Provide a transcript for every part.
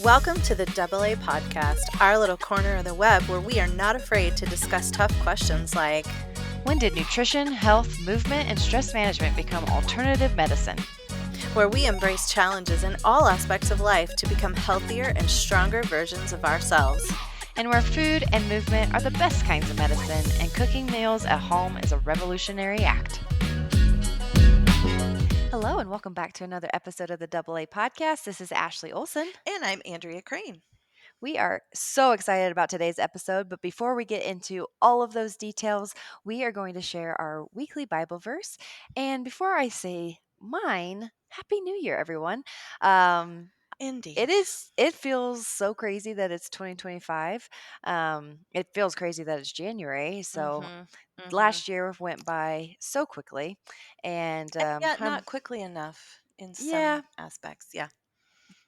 Welcome to the AA Podcast, our little corner of the web where we are not afraid to discuss tough questions like, when did nutrition, health, movement, and stress management become alternative medicine? Where we embrace challenges in all aspects of life to become healthier and stronger versions of ourselves. And where food and movement are the best kinds of medicine, and cooking meals at home is a revolutionary act. Hello, and welcome back to another episode of the AA Podcast. This is Ashley Olson. And I'm Andrea Crane. We are so excited about today's episode, but before we get into all of those details, we are going to share our weekly Bible verse. And before I say mine, Happy New Year, everyone. Indeed. It feels so crazy that it's 2025. It feels crazy that it's January. So last year went by so quickly, and yet not quickly enough in some aspects. Yeah,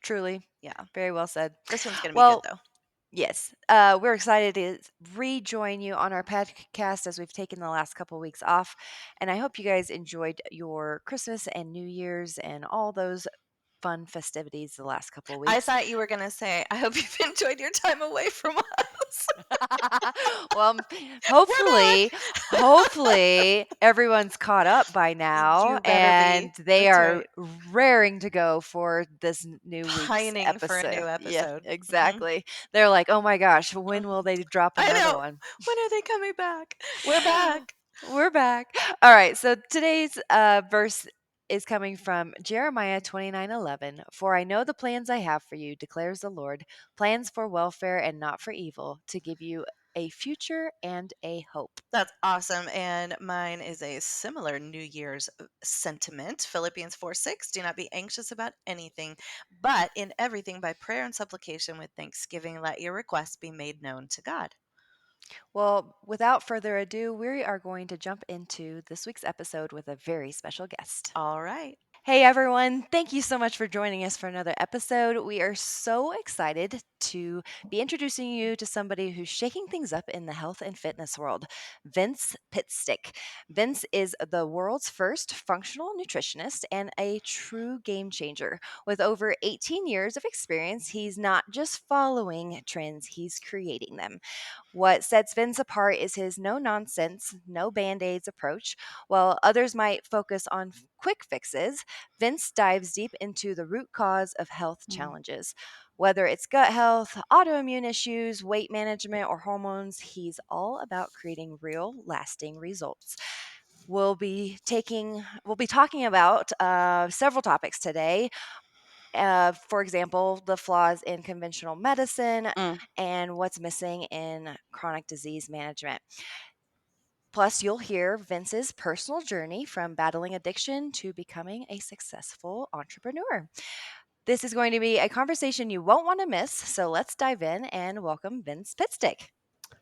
truly. Yeah, very well said. This one's gonna be good though. Yes, we're excited to rejoin you on our podcast as we've taken the last couple of weeks off, and I hope you guys enjoyed your Christmas and New Year's and all those fun festivities the last couple of weeks. I thought you were going to say, I hope you've enjoyed your time away from us. Well, hopefully everyone's caught up by now, and they are raring to go for this new week's episode. For a new episode. Yeah, exactly. They're like, oh my gosh, when will they drop another one? When are they coming back? We're back. We're back. All right, so today's verse is coming from Jeremiah 29:11. For I know the plans I have for you, declares the Lord, plans for welfare and not for evil, to give you a future and a hope. That's awesome. And mine is a similar New Year's sentiment. Philippians 4:6. Do not be anxious about anything, but in everything by prayer and supplication with thanksgiving, let your requests be made known to God. Well, without further ado, we are going to jump into this week's episode with a very special guest. All right. Hey everyone, thank you so much for joining us for another episode. We are so excited to be introducing you to somebody who's shaking things up in the health and fitness world, Vince Pitstick. Vince is the world's first functional nutritionist and a true game changer. With over 18 years of experience, he's not just following trends, he's creating them. What sets Vince apart is his no-nonsense, no band-aids approach. While others might focus on quick fixes, Vince dives deep into the root cause of health challenges. Whether it's gut health, autoimmune issues, weight management, or hormones, he's all about creating real, lasting results. We'll be talking about several topics today. For example, the flaws in conventional medicine and what's missing in chronic disease management. Plus, you'll hear Vince's personal journey from battling addiction to becoming a successful entrepreneur. This is going to be a conversation you won't want to miss, so let's dive in and welcome Vince Pitstick.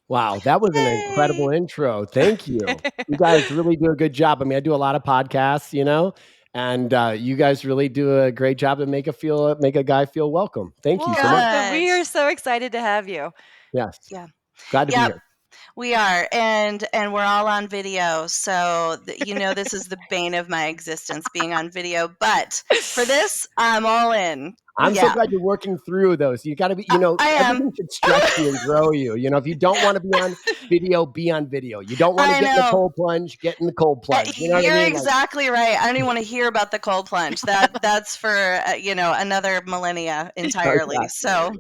Wow, that was an incredible intro. Thank you. You guys really do a good job. I mean, I do a lot of podcasts, and you guys really do a great job to make a guy feel welcome. Thank you so much. We are so excited to have you. Yes. Yeah. Glad to be here. We are, and we're all on video, so this is the bane of my existence, being on video. But for this, I'm all in. I'm so glad you're working through those. You got to be, everything should stretch you and grow you. If you don't want to be on video, be on video. You don't want to get in the cold plunge, get in the cold plunge. You know what I mean? Exactly right. I don't even want to hear about the cold plunge. That's for another millennia entirely. Exactly. So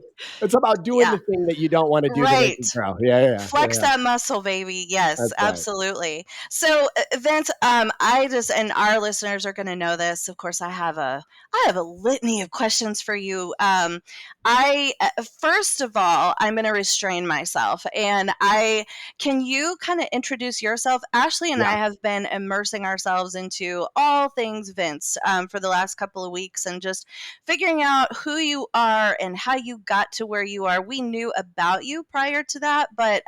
it's about doing the thing that you don't want to do to make you grow. Yeah. Flex that muscle, baby. Yes, that's absolutely. Right. So Vince, and our listeners are going to know this. Of course, I have a litany of questions for you. First of all, I'm going to restrain myself, and can you kind of introduce yourself? Ashley and I have been immersing ourselves into all things Vince for the last couple of weeks, and just figuring out who you are and how you got to where you are. We knew about you prior to that, but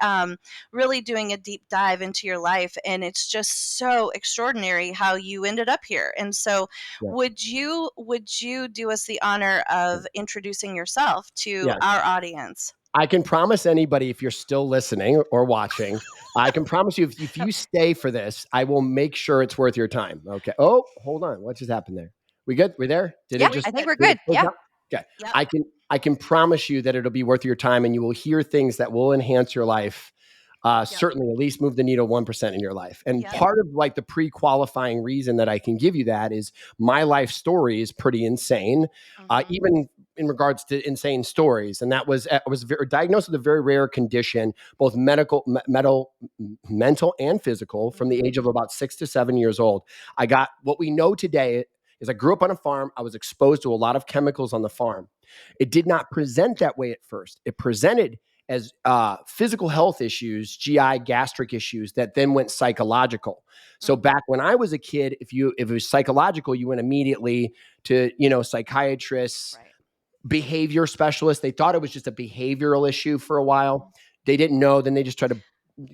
really doing a deep dive into your life, and it's just so extraordinary how you ended up here. And so would you do us the honor of introducing yourself to our audience? I can promise anybody, if you're still listening or watching, I can promise you, if you stay for this, I will make sure it's worth your time. Okay. Oh, hold on. What just happened there? We good? We there? Did Yeah, it just? I think we're Did it good. click Yeah. up? Okay. Yep. I can promise you that it'll be worth your time, and you will hear things that will enhance your life. Yep. Certainly, at least move the needle 1% in your life. And Yep. part of like the pre-qualifying reason that I can give you that is my life story is pretty insane, even in regards to insane stories. And that was I was diagnosed with a very rare condition, both mental and physical, from the age of about 6 to 7 years old. I got what we know today is I grew up on a farm. I was exposed to a lot of chemicals on the farm. It did not present that way at first. It presented as physical health issues, GI, gastric issues that then went psychological. So back when I was a kid, if it was psychological, you went immediately to psychiatrists, Right. behavior specialists. They thought it was just a behavioral issue for a while. They didn't know. Then they just tried to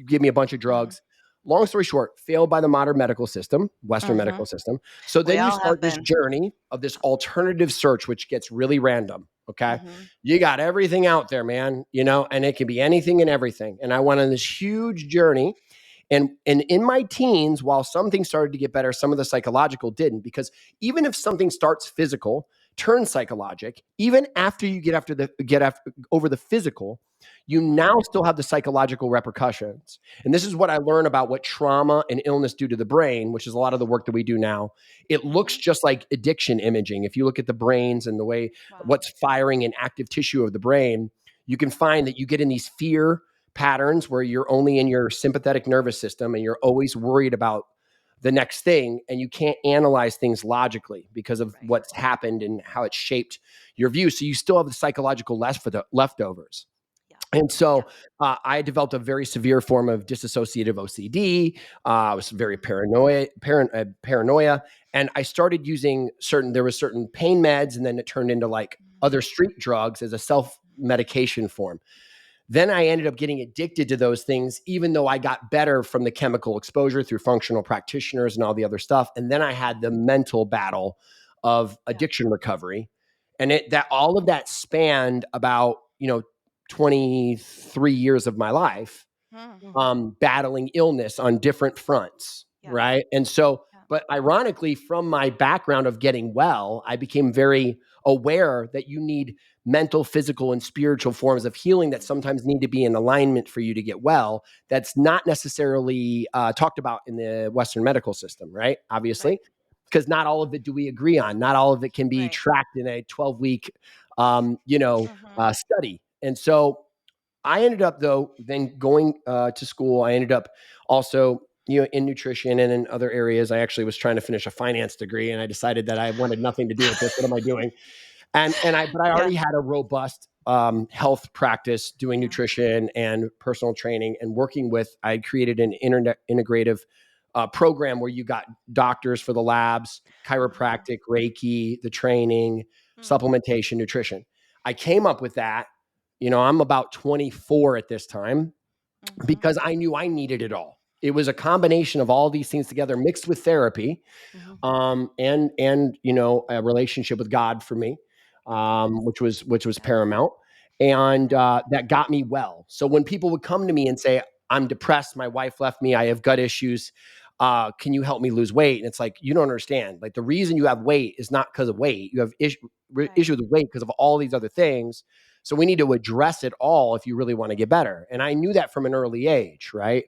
give me a bunch of drugs. Long story short, failed by the modern medical system, Western medical system. So We then you all have start this been. journey of this alternative search, which gets really random. Okay. You got everything out there, man, and it can be anything and everything. And I went on this huge journey. And in my teens, while some things started to get better, some of the psychological didn't. Because even if something starts physical, turns psychologic, even after you get over the physical, you now still have the psychological repercussions. And this is what I learned about what trauma and illness do to the brain, which is a lot of the work that we do now. It looks just like addiction imaging. If you look at the brains and the way what's firing in active tissue of the brain, you can find that you get in these fear patterns where you're only in your sympathetic nervous system and you're always worried about the next thing, and you can't analyze things logically because of what's happened and how it shaped your view. So you still have the psychological leftovers. And so I developed a very severe form of dissociative OCD. I was very paranoia, and I started using there was certain pain meds, and then it turned into like other street drugs as a self-medication form. Then I ended up getting addicted to those things, even though I got better from the chemical exposure through functional practitioners and all the other stuff. And then I had the mental battle of addiction recovery. And all of that spanned about, 23 years of my life, battling illness on different fronts. Right. And so, but ironically, from my background of getting well, I became very aware that you need mental, physical, and spiritual forms of healing that sometimes need to be in alignment for you to get well. That's not necessarily talked about in the Western medical system, right? Obviously, because not all of it do we agree on. Not all of it can be tracked in a 12-week, study. And so I ended up, though, then going to school. I ended up also, in nutrition and in other areas. I actually was trying to finish a finance degree, and I decided that I wanted nothing to do with this. What am I doing? But I already had a robust health practice doing nutrition and personal training and working with. I created an integrative program where you got doctors for the labs, chiropractic, Reiki, the training, supplementation, nutrition. I came up with that. I'm about 24 at this time because I knew I needed it all. It was a combination of all these things together mixed with therapy, and a relationship with God for me, which was paramount, and that got me well. So when people would come to me and say, "I'm depressed, my wife left me, I have gut issues, can you help me lose weight?" And it's like, you don't understand. Like, the reason you have weight is not because of weight. You have issue with weight because of all these other things. So we need to address it all if you really want to get better. And I knew that from an early age, right?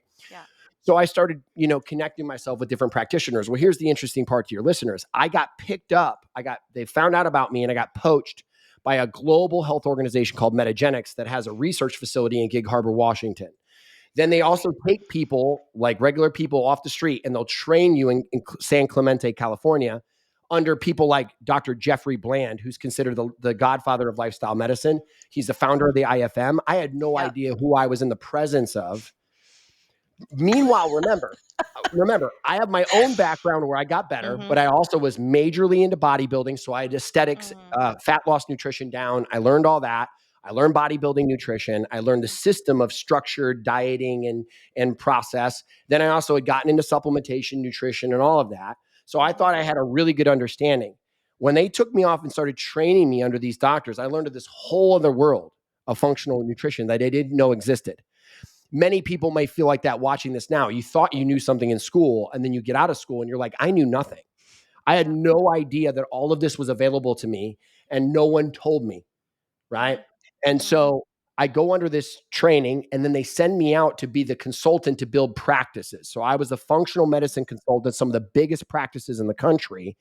So I started, connecting myself with different practitioners. Well, here's the interesting part to your listeners. I got picked up. They found out about me, and I got poached by a global health organization called Metagenics that has a research facility in Gig Harbor, Washington. Then they also take people, like regular people, off the street, and they'll train you in San Clemente, California, under people like Dr. Jeffrey Bland, who's considered the godfather of lifestyle medicine. He's the founder of the IFM. I had no idea who I was in the presence of. Meanwhile, remember, I have my own background where I got better, but I also was majorly into bodybuilding. So I had aesthetics, fat loss, nutrition down. I learned all that. I learned bodybuilding nutrition. I learned the system of structured dieting and process. Then I also had gotten into supplementation, nutrition, and all of that. So I thought I had a really good understanding. When they took me off and started training me under these doctors, I learned of this whole other world of functional nutrition that I didn't know existed. Many people may feel like that watching this now. You thought you knew something in school, and then you get out of school and you're like, I knew nothing. I had no idea that all of this was available to me and no one told me, right? And so I go under this training and then they send me out to be the consultant to build practices. So I was a functional medicine consultant, some of the biggest practices in the country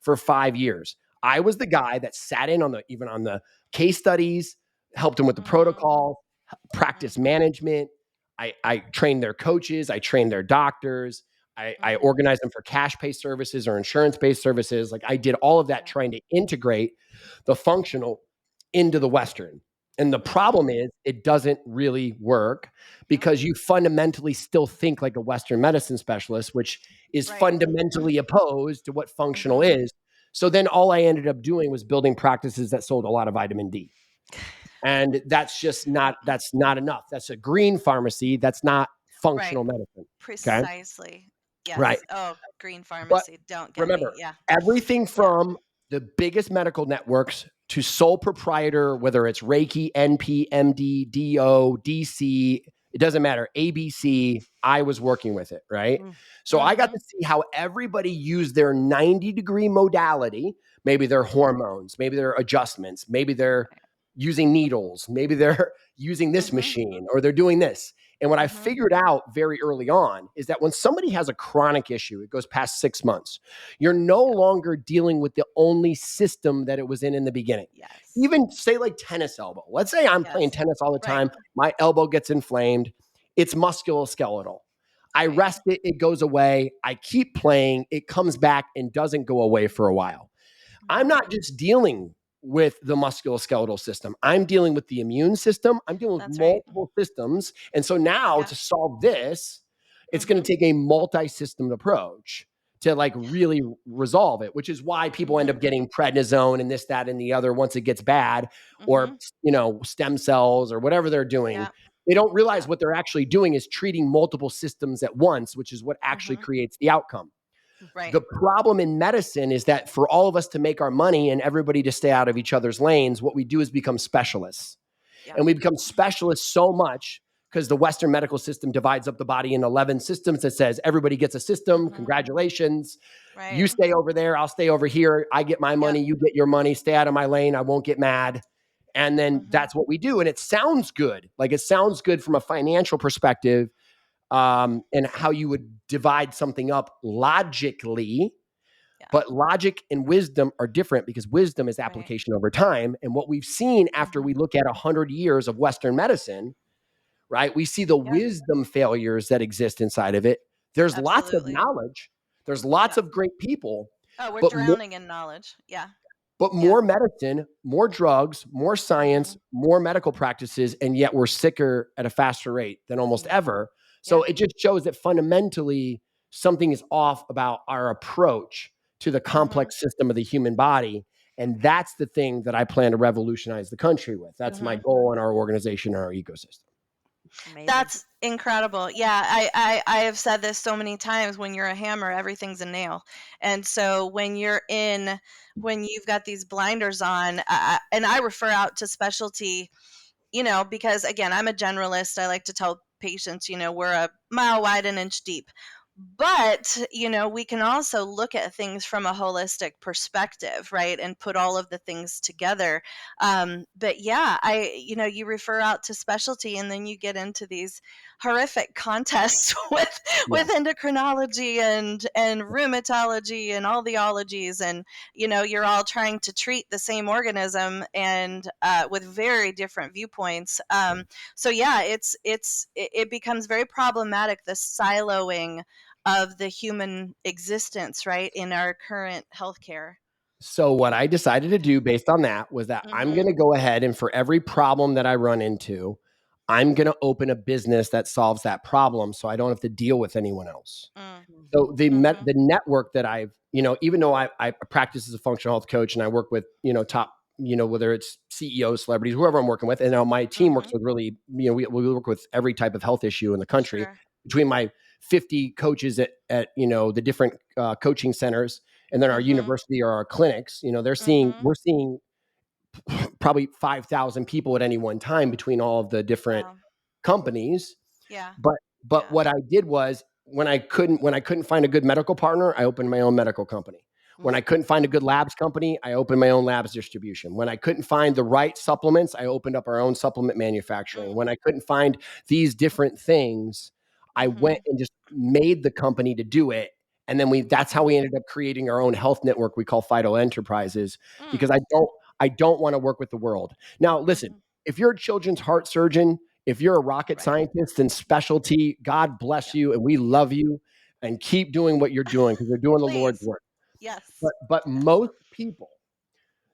for 5 years. I was the guy that sat in on even on the case studies, helped them with the protocol, practice management. I trained their coaches. I trained their doctors. I organized them for cash pay services or insurance based services. Like I did all of that trying to integrate the functional into the Western. And the problem is it doesn't really work because you fundamentally still think like a Western medicine specialist, which is fundamentally opposed to what functional is. So then all I ended up doing was building practices that sold a lot of vitamin D. And that's just that's not enough. That's a green pharmacy. That's not functional medicine. Okay. Precisely. Right. Yes. Oh, green But pharmacy. Don't get me. remember, Yeah. everything from the biggest medical networks to sole proprietor, whether it's Reiki, NP, MD, DO, DC, it doesn't matter. ABC, I was working with it, right? So I got to see how everybody used their 90-degree modality. Maybe they're hormones, maybe they're adjustments, maybe they're using needles, maybe they're using this machine or they're doing this. And what I figured out very early on is that when somebody has a chronic issue, it goes past 6 months, you're no longer dealing with the only system that it was in the beginning. Yes. Even say like tennis elbow. Let's say I'm playing tennis all the time. My elbow gets inflamed. It's musculoskeletal. I rest it. It goes away. I keep playing. It comes back and doesn't go away for a while. I'm not just dealing with the musculoskeletal system. I'm dealing with the immune system. I'm dealing with multiple systems. And so now to solve this, it's going to take a multi-system approach to like really resolve it, which is why people end up getting prednisone and this, that, and the other once it gets bad, or, stem cells or whatever they're doing. They don't realize what they're actually doing is treating multiple systems at once, which is what actually creates the outcome. The problem in medicine is that for all of us to make our money and everybody to stay out of each other's lanes, what we do is become specialists. And we become specialists so much because the Western medical system divides up the body in 11 systems that says everybody gets a system. Congratulations. You stay over there. I'll stay over here. I get my money. You get your money. Stay out of my lane. I won't get mad. And then that's what we do. And it sounds good. Like it sounds good from a financial perspective. And how you would divide something up logically. But logic and wisdom are different because wisdom is application over time. And what we've seen after we look at 100 years of Western medicine, right? We see the wisdom failures that exist inside of it. There's lots of knowledge. There's lots of great people. Oh, we're drowning in knowledge. Yeah. But more medicine, more drugs, more science, more medical practices, and yet we're sicker at a faster rate than almost ever. So it just shows that fundamentally something is off about our approach to the complex system of the human body. And that's the thing that I plan to revolutionize the country with. That's my goal in our organization, our ecosystem. Amazing. That's incredible. Yeah, I have said this so many times. When you're a hammer, everything's a nail. And so when you've got these blinders on, and I refer out to specialty, because again, I'm a generalist. I like to tell patients, we're a mile wide, an inch deep. But, we can also look at things from a holistic perspective, right? And put all of the things together. But yeah, you refer out to specialty and then you get into these horrific contests with endocrinology and rheumatology and all the ologies. And, you're all trying to treat the same organism and with very different viewpoints. So yeah, it becomes very problematic, the siloing of the human existence, right, in our current healthcare. So what I decided to do based on that was that I'm going to go ahead and for every problem that I run into, I'm going to open a business that solves that problem so I don't have to deal with anyone else. So the network that I've, even though I practice as a functional health coach and I work with, top, whether it's CEOs, celebrities, whoever I'm working with, and now my team works with really, we work with every type of health issue in the country. Sure. Between my 50 coaches at the different coaching centers and then our university or our clinics, we're seeing probably 5,000 people at any one time between all of the different companies. Yeah. But what I did was when I couldn't find a good medical partner, I opened my own medical company. When I couldn't find a good labs company, I opened my own labs distribution. When I couldn't find the right supplements, I opened up our own supplement manufacturing. When I couldn't find these different things, I went and just made the company to do it. And then that's how we ended up creating our own health network we call Phyto Enterprises, because I don't want to work with the world. Now, listen, if you're a children's heart surgeon, if you're a rocket scientist and specialty, God bless you, and we love you, and keep doing what you're doing, because you're doing the Lord's Please. work. Yes. But most people,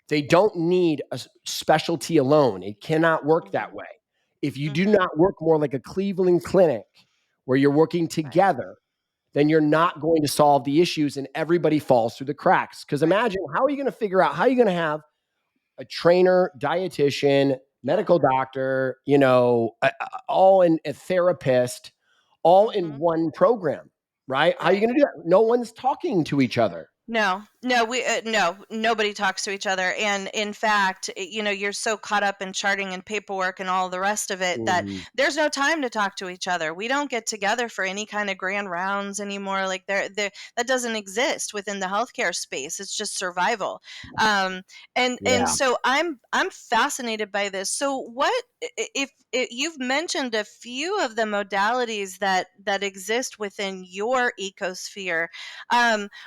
they don't need a specialty alone. It cannot work that way. If you do not work more like a Cleveland Clinic, where you're working together, then you're not going to solve the issues, and everybody falls through the cracks. Because imagine, how are you going to figure out, how are you going to have a trainer, dietitian, medical doctor, all in a therapist, all in one program, right? How are you going to do that? No one's talking to each other. No, nobody talks to each other. And in fact, you're so caught up in charting and paperwork and all the rest of it that there's no time to talk to each other. We don't get together for any kind of grand rounds anymore. Like that doesn't exist within the healthcare space. It's just survival. And so I'm fascinated by this. So what if you've mentioned a few of the modalities that exist within your ecosphere?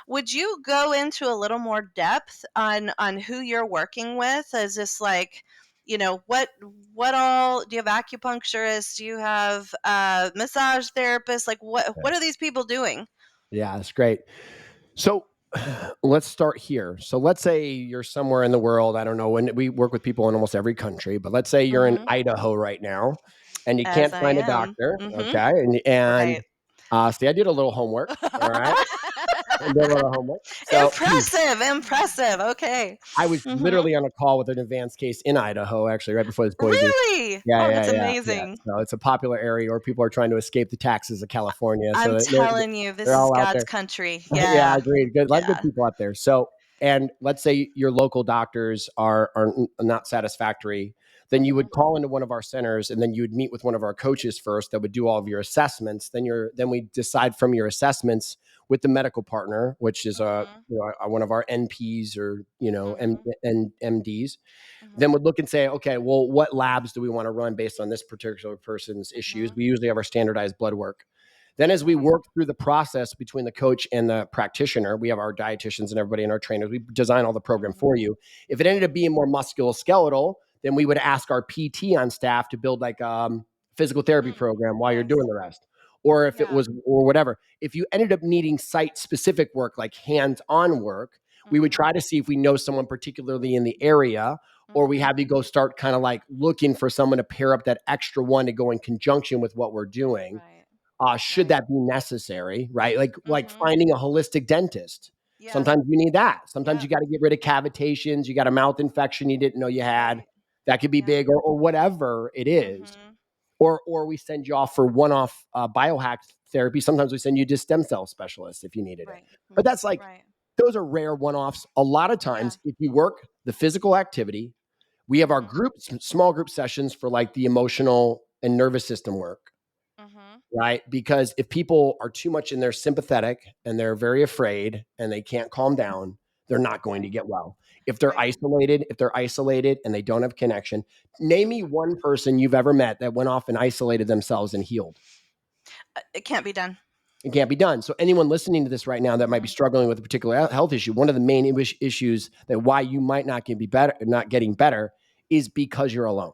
Would you go into a little more depth on who you're working with? Is this like, what all do you have? Acupuncturists? Do you have massage therapists? Like what are these people doing? Yeah, that's great. So let's start here. So let's say you're somewhere in the world. I don't know, when we work with people in almost every country, but let's say you're in Idaho right now and you As can't I find a am. doctor. Okay. And see, I did a little homework. All right. I did a little homework. So Impressive. Okay. I was literally on a call with an advanced case in Idaho, actually, right before this Boise. Really? Yeah, Oh, yeah, that's yeah, yeah. amazing. So it's a popular area where people are trying to escape the taxes of California. I'm So telling you, this they're is all out God's there. country. Yeah, Yeah. agreed. Good, a lot of good Yeah. people out there. So, and let's say your local doctors are not satisfactory, then you would call into one of our centers, and then you would meet with one of our coaches first that would do all of your assessments. Then we decide from your assessments with the medical partner, which is one of our NPs or MDs. Then would look and say, okay, well, what labs do we want to run based on this particular person's issues? We usually have our standardized blood work. Then as we work through the process between the coach and the practitioner, we have our dietitians and everybody and our trainers. We design all the program for you. If it ended up being more musculoskeletal, then we would ask our PT on staff to build like physical therapy program while you're doing the rest. Or if it was, or whatever. If you ended up needing site specific work, like hands-on work, we would try to see if we know someone particularly in the area, or we have you go start kind of like looking for someone to pair up that extra one to go in conjunction with what we're doing. Should that be necessary, right? Like finding a holistic dentist. Yeah. Sometimes you need that. Sometimes you got to get rid of cavitations. You got a mouth infection you didn't know you had. That could be big, or whatever it is. Or we send you off for one-off biohack therapy. Sometimes we send you to stem cell specialists if you needed it. But that's like, those are rare one-offs. A lot of times, if you work the physical activity, we have our groups, small group sessions for like the emotional and nervous system work. Right? Because if people are too much in their sympathetic and they're very afraid and they can't calm down, they're not going to get well. If they're isolated and they don't have connection, name me one person you've ever met that went off and isolated themselves and healed. It can't be done. It can't be done. So anyone listening to this right now that might be struggling with a particular health issue, one of the main issues that why you might not getting better is because you're alone.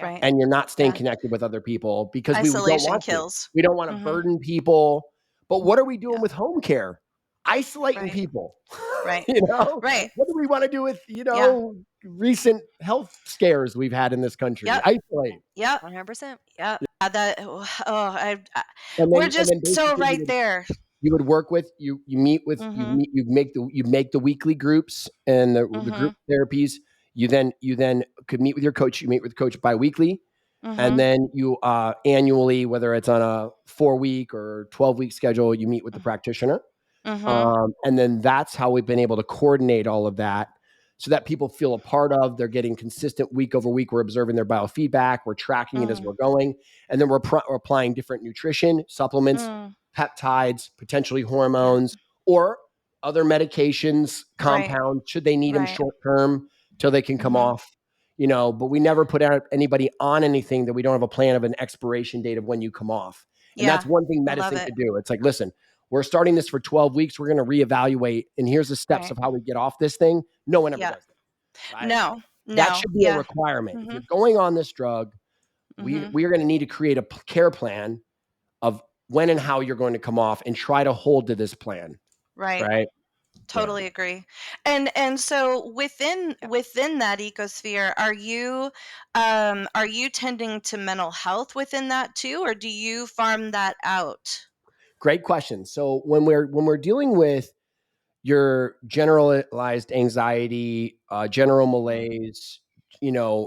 Right. And you're not staying connected with other people because we don't Isolation want kills. to. We don't want to burden people. But what are we doing with home care? Isolating people. Right. Right. What do we want to do with, recent health scares we've had in this country? Isolate. Yep. 100%. Yep. And we're then just so basically right there. you would work with you meet with you make the weekly groups and the group therapies. You then could meet with your coach. You meet with the coach bi-weekly. And then you annually, whether it's on a 4-week or 12-week schedule, you meet with the practitioner. And then that's how we've been able to coordinate all of that so that people feel a part of. They're getting consistent week over week. We're observing their biofeedback. We're tracking it as we're going. And then we're applying different nutrition, supplements, peptides, potentially hormones, or other medications, Right. compounds, should they need them Right. short term till they can come Mhm. off, but we never put out anybody on anything that we don't have a plan of an expiration date of when you come off. And that's Yeah. one thing I love medicine it. could do. It's like, listen, we're starting this for 12 weeks. We're going to reevaluate. And here's the steps Right. of how we get off this thing. No one ever Yeah. does that, right? No. That No. should be a Yeah. requirement. If you're Mhm. going on this drug, Mhm. we are going to need to create a care plan of when and how you're going to come off and try to hold to this plan, Right. right? Yeah. Totally agree. And so within that ecosphere, are you tending to mental health within that too, or do you farm that out? Great question. So when we're dealing with your generalized anxiety, general Mhm. malaise,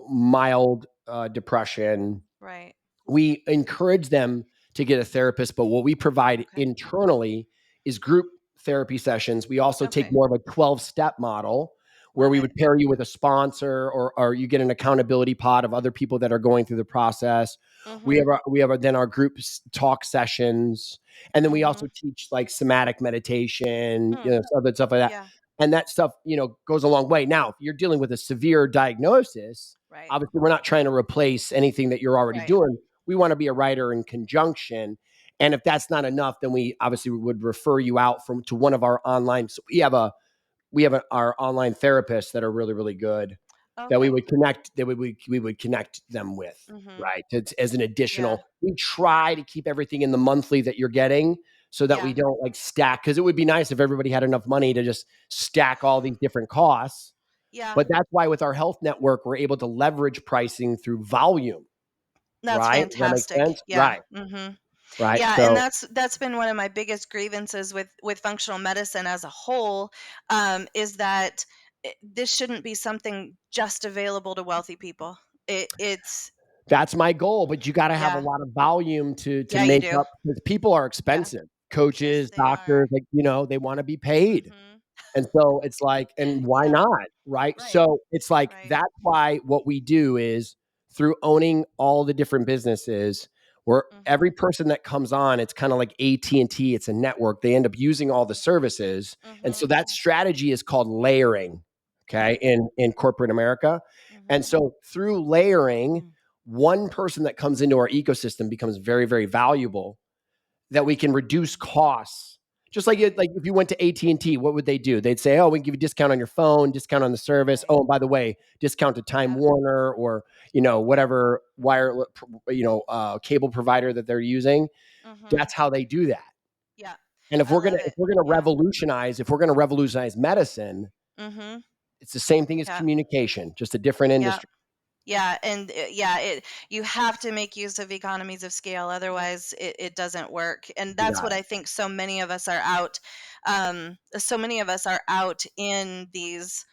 mild depression, Right. we encourage them to get a therapist, but what we provide Okay. internally is group therapy sessions. We also take Okay. more of a 12-step model where Love we it. would pair you with a sponsor, or you get an accountability pod of other people that are going through the process. Mhm. Then our group talk sessions, and then we also Mhm. teach like somatic meditation, Hmm. other stuff like that. Yeah. And that stuff, goes a long way. Now, if you're dealing with a severe diagnosis, Right. obviously we're not trying to replace anything that you're already Right. doing. We want to be a writer in conjunction. And if that's not enough, then we obviously would refer you out to one of our online. So our online therapists that are really, really good that we Okay. would connect, we would connect them with, Mhm. right? As an Yeah. additional, we try to keep everything in the monthly that you're getting so that we Yeah. don't like stack. Cause it would be nice if everybody had enough money to just stack all these different costs. Yeah. But that's why with our health network, we're able to leverage pricing through volume, That's right? Does that make fantastic. sense? Yeah. Right. Mhm. Right. Yeah, and So that's been one of my biggest grievances with functional medicine as a whole, is that this shouldn't be something just available to wealthy people. It's that's my goal, but you got to have a yeah, lot of volume to yeah, you make do. up because people are Yeah, expensive. yes, Coaches, they doctors, are. like, they want to be paid. Hmm. And so it's like, and why Yeah, not? Right. right, So it's like, right. that's why what we do is through owning all the different businesses, where every Hmm. person that comes on, it's kind of like AT&T, it's a network. They end up using all the services. And so Hmm. that strategy is called layering, okay, Hmm. in corporate America. And Hmm. so through layering, one person that comes into our ecosystem becomes very, very valuable that we can reduce costs. Just like Right, if you went to AT&T, what would they do? They'd say, "Oh, we can give you a discount on your phone, discount on the service. right. Oh, and by the way, discount to Time Yeah. Warner or whatever cable provider that they're using." Hmm. That's how they do that. Yeah. And if I we're gonna love if it. we're gonna Yeah. revolutionize medicine, Hmm. it's the same thing as Yeah. communication, just a different Yeah. industry. Yeah, and yeah, you have to make use of economies of scale, otherwise it doesn't work. And You that's got what it. I think so many of us are out. So many of us are out in these,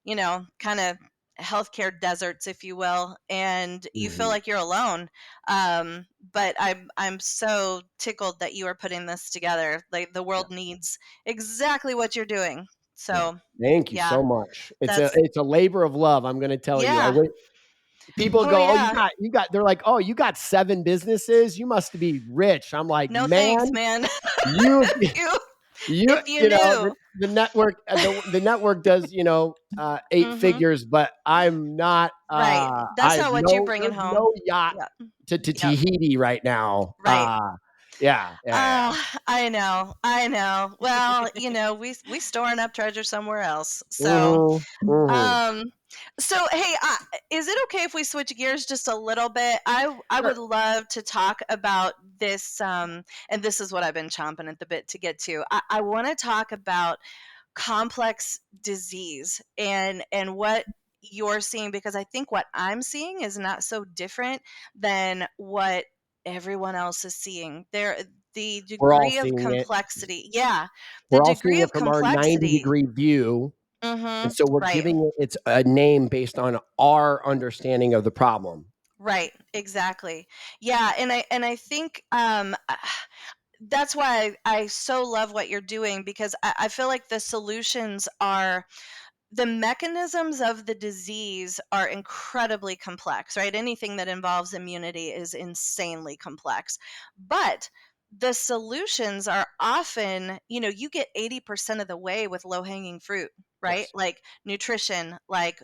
kind of healthcare deserts, if you will, and you feel Mhm. like you're alone. But I'm so tickled that you are putting this together. Like the Yeah. world needs exactly what you're doing. Yeah. So Thank you yeah, so much. It's a that's it's a labor of love. I'm going to tell you. yeah. People Oh go, "Oh, yeah. they're like, "Oh, you got 7 businesses? You must be rich." I'm like, No thanks, "Man, man. you you you if you knew. the network the network does, 8 Mhm. figures, but I'm not Right. That's I have not what you no bringing there's home. no yacht Yeah. to Yep. Tahiti right now." Right. Yeah, yeah, I know. I know. Well, we storing up treasure somewhere else. yeah. So, Mhm. Mhm. um, hey, is it okay if we switch gears just a little bit? I would Sure. love to talk about this, and this is what I've been chomping at the bit to get to. I want to talk about complex disease and what you're seeing, because I think what I'm seeing is not so different than what everyone else is seeing. The We're all degree of seeing it. complexity. Yeah. The We're all seeing degree it of from our 90 complexity. degree view. And Mhm. so we're Right. giving it its a name based on our understanding of the problem. Right. Exactly. Yeah, and I think that's why I so love what you're doing, because I feel like the mechanisms of the disease are incredibly complex, right? Anything that involves immunity is insanely complex. But the solutions are often, you get 80% of the way with low-hanging fruit, right? Yes. Like nutrition, like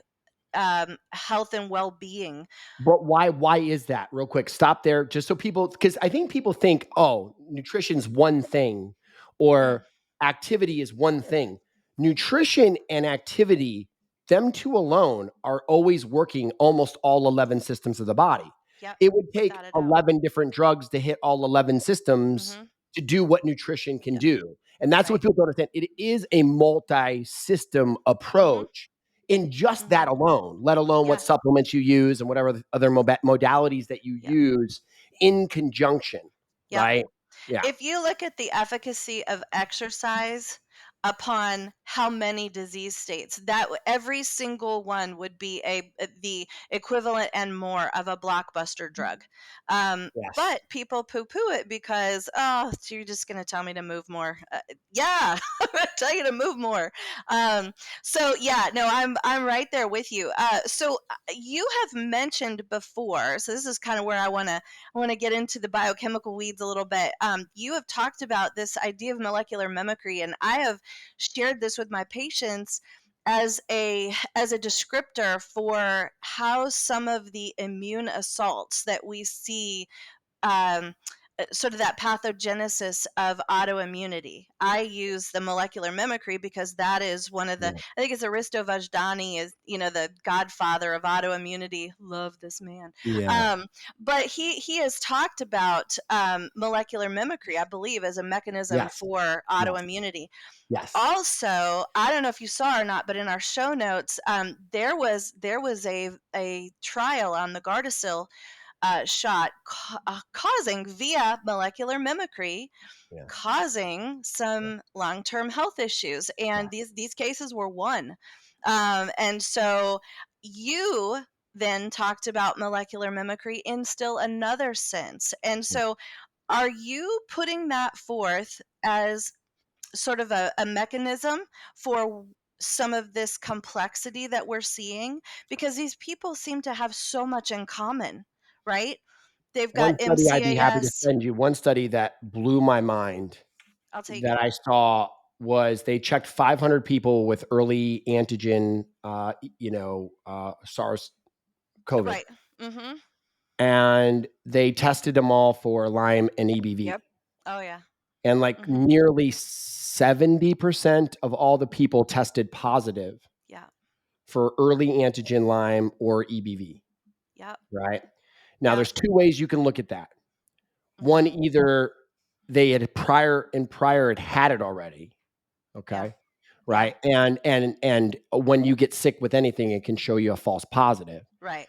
health and well-being. But why is that? Real quick, stop there just so people, because I think people think, oh, nutrition's one thing Mm, or activity is one thing. Nutrition and activity, them two alone are always working almost all 11 systems of the body. yep, It would take without a doubt. 11 different drugs to hit all 11 systems Mm-hmm. to do what nutrition can Yep, do. And that's what right. people don't understand. It is a multi-system Mm-hmm. approach in just Mm-hmm. that alone, let alone what Yeah, supplements you use and whatever other modalities that you yep, use in conjunction, yep. right? Yeah. If you look at the efficacy of exercise upon how many disease states, that every single one would be the equivalent and more of a blockbuster drug. Yes. But people poo-poo it because, oh, so you're just going to tell me to move more. Yeah, I'm going to tell you to move more. So yeah, no, I'm right there with you. So you have mentioned before, so this is kind of where I want to get into the biochemical weeds a little bit. You have talked about this idea of molecular mimicry, and I have shared this with my patients as a descriptor for how some of the immune assaults that we see, um, sort of that pathogenesis of autoimmunity. I use the molecular mimicry because that is one of the, Yeah. I think it's Aristo Vajdani is, the godfather of autoimmunity. Love this man. Yeah. Um, but he has talked about molecular mimicry, I believe, as a mechanism Yes. for Yes. autoimmunity. Yes. Also, I don't know if you saw or not, but in our show notes, there was a trial on the Gardasil shot causing via molecular mimicry, Yeah. causing Yeah. some long-term health issues, Yeah. and these cases were won. And so you then talked about molecular mimicry in still another sense. And Yeah. so are you putting that forth as sort of a mechanism for some of this complexity that we're seeing? Because these people seem to have so much in common, right? They've got One study I'd be happy to MCAS. send you, one study that blew my mind I'll take that it. I saw was they checked 500 people with early antigen, SARS COVID, Right. Mm-hmm. and they tested them all for Lyme and EBV. Yep. Oh yeah. And like Mm-hmm. nearly 70% of all the people tested positive Yeah. for early antigen Lyme or EBV, Yep. right? Now, Yep. there's two ways you can look at that. One, Mm-hmm. either they had prior had it already, Yeah. okay, Yeah. right? And when you get sick with anything, it can show you a false positive. Right.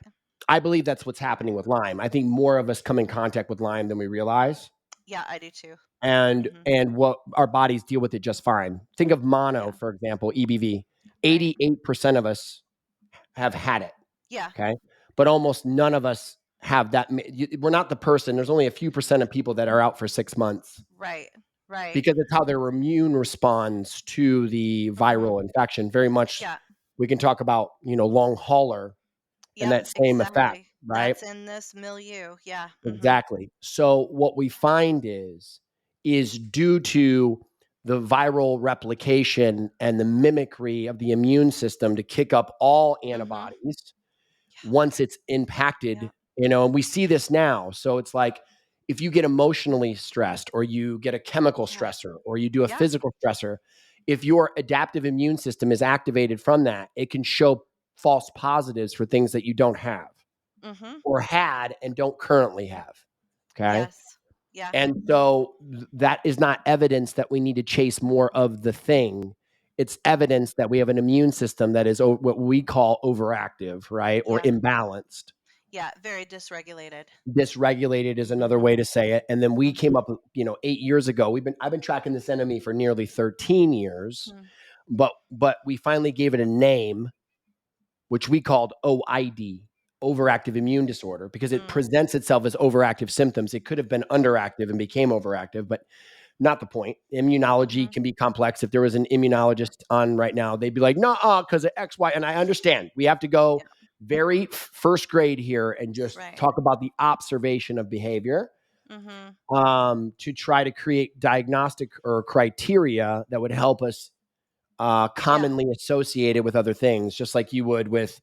I believe that's what's happening with Lyme. I think more of us come in contact with Lyme than we realize. Yeah, I do too. and Mm-hmm. and what our bodies deal with it just fine. Think of mono, Yeah. for example, EBV. Right. 88% of us have had it, Yeah. okay? But almost none of us have that. We're not the person. There's only a few percent of people that are out for 6 months Right. Right. because it's how their immune responds to the Mm-hmm. viral infection. Very much, Yeah. we can talk about, long hauler and Yep. that same effect, Exactly. right? That's in this milieu. Yeah. Mm-hmm. Exactly. So what we find is due to the viral replication and the mimicry of the immune system to kick up all Mm-hmm. antibodies once it's Yeah. impacted, and we see this now. So it's like if you get emotionally stressed or you get a chemical Yeah. stressor or you do a Yeah. physical stressor, if your adaptive immune system is activated from that, it can show false positives for things that you don't have Mm-hmm. or had and don't currently have. Okay. Yes. Yeah. And so that is not evidence that we need to chase more of the thing. It's evidence that we have an immune system that is what we call overactive, right? Or Yeah. imbalanced. Yeah. Very dysregulated. Dysregulated is another Mm-hmm. way to say it. And then we Mm-hmm. came up, 8 years ago. I've been tracking this enemy for nearly 13 years, Mm-hmm. but we finally gave it a name, which we called OID, overactive immune disorder, because it Mm. presents itself as overactive symptoms. It could have been underactive and became overactive, but not the point. Immunology Mhm. can be complex. If there was an immunologist on right now, they'd be like, no, because of X, Y. And I understand we have to go Yeah. very first grade here and just Right. talk about the observation of behavior. Mhm. to try to create diagnostic or criteria that would help us Yeah. commonly associated with other things, just like you would with